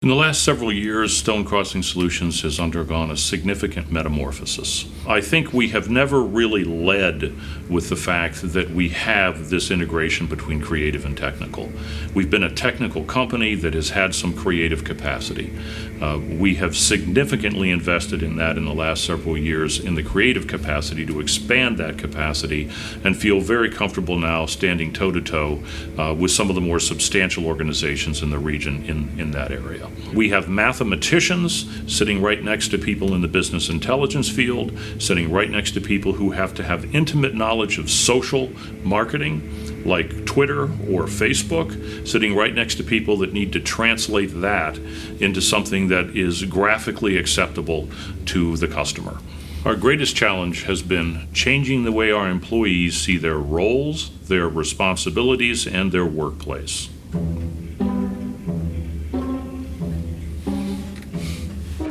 In the last several years, Stone Crossing Solutions has undergone a significant metamorphosis. I think we have never really led with the fact that we have this integration between creative and technical. We've been a technical company that has had some creative capacity. We have significantly invested in that in the last several years in the creative capacity to expand that capacity and feel very comfortable now standing toe-to-toe with some of the more substantial organizations in the region in that area. We have mathematicians sitting right next to people in the business intelligence field, sitting right next to people who have to have intimate knowledge of social marketing, like Twitter or Facebook, sitting right next to people that need to translate that into something that is graphically acceptable to the customer. Our greatest challenge has been changing the way our employees see their roles, their responsibilities, and their workplace.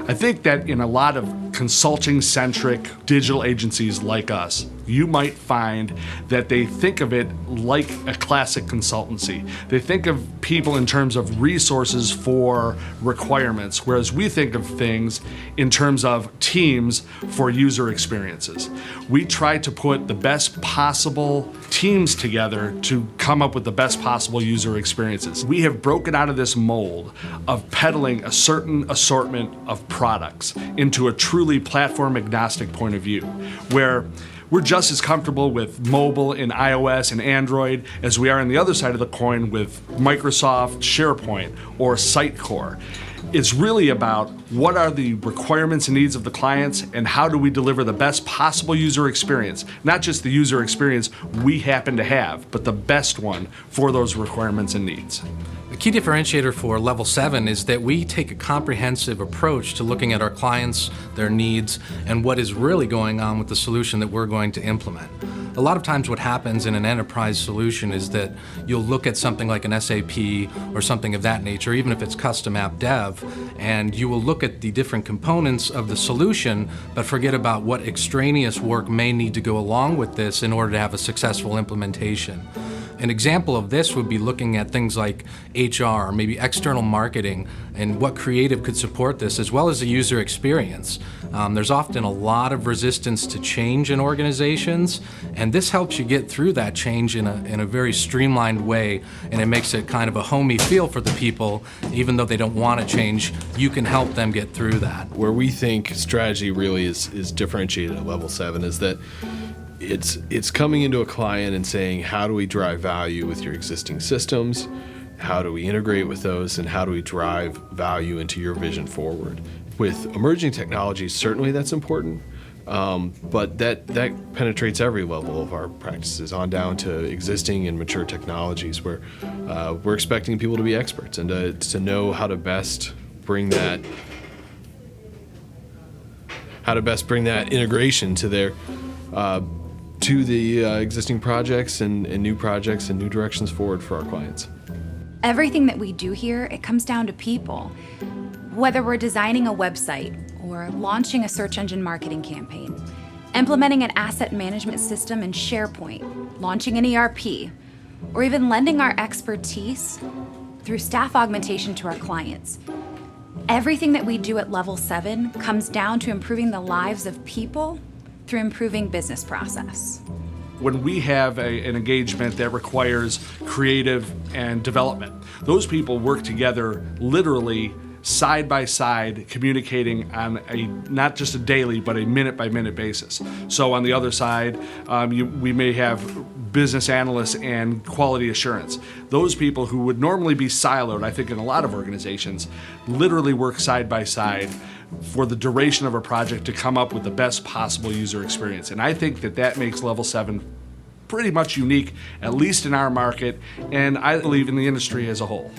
I think that in a lot of consulting-centric digital agencies like us, you might find that they think of it like a classic consultancy. They think of people in terms of resources for requirements, whereas we think of things in terms of teams for user experiences. We try to put the best possible teams together to come up with the best possible user experiences. We have broken out of this mold of peddling a certain assortment of products into a truly platform-agnostic point of view, where we're just as comfortable with mobile and iOS and Android as we are on the other side of the coin with Microsoft SharePoint or Sitecore. It's really about what are the requirements and needs of the clients and how do we deliver the best possible user experience. Not just the user experience we happen to have, but the best one for those requirements and needs. The key differentiator for Level 7 is that we take a comprehensive approach to looking at our clients, their needs, and what is really going on with the solution that we're going to implement. A lot of times what happens in an enterprise solution is that you'll look at something like an SAP or something of that nature, even if it's custom app dev, and you will look at the different components of the solution, but forget about what extraneous work may need to go along with this in order to have a successful implementation. An example of this would be looking at things like HR, or maybe external marketing, and what creative could support this, as well as the user experience. There's often a lot of resistance to change in organizations, and this helps you get through that change in a very streamlined way, and it makes it kind of a homey feel for the people. Even though they don't want to change, you can help them get through that. Where we think strategy really is differentiated at Level 7 is that it's coming into a client and saying, how do we drive value with your existing systems? How do we integrate with those? And how do we drive value into your vision forward? With emerging technologies, certainly that's important, but that penetrates every level of our practices on down to existing and mature technologies where we're expecting people to be experts and to know how to best bring that integration to their to the existing projects and new projects and new directions forward for our clients. Everything that we do here, it comes down to people. Whether we're designing a website or launching a search engine marketing campaign, implementing an asset management system in SharePoint, launching an ERP, or even lending our expertise through staff augmentation to our clients. Everything that we do at Level 7 comes down to improving the lives of people through improving business process. When we have an engagement that requires creative and development, those people work together literally side by side, communicating on a not just a daily but a minute by minute basis. So on the other side, we may have business analysts and quality assurance. Those people who would normally be siloed, I think in a lot of organizations, literally work side by side for the duration of a project to come up with the best possible user experience. And I think that makes Level 7 pretty much unique, at least in our market, and I believe in the industry as a whole.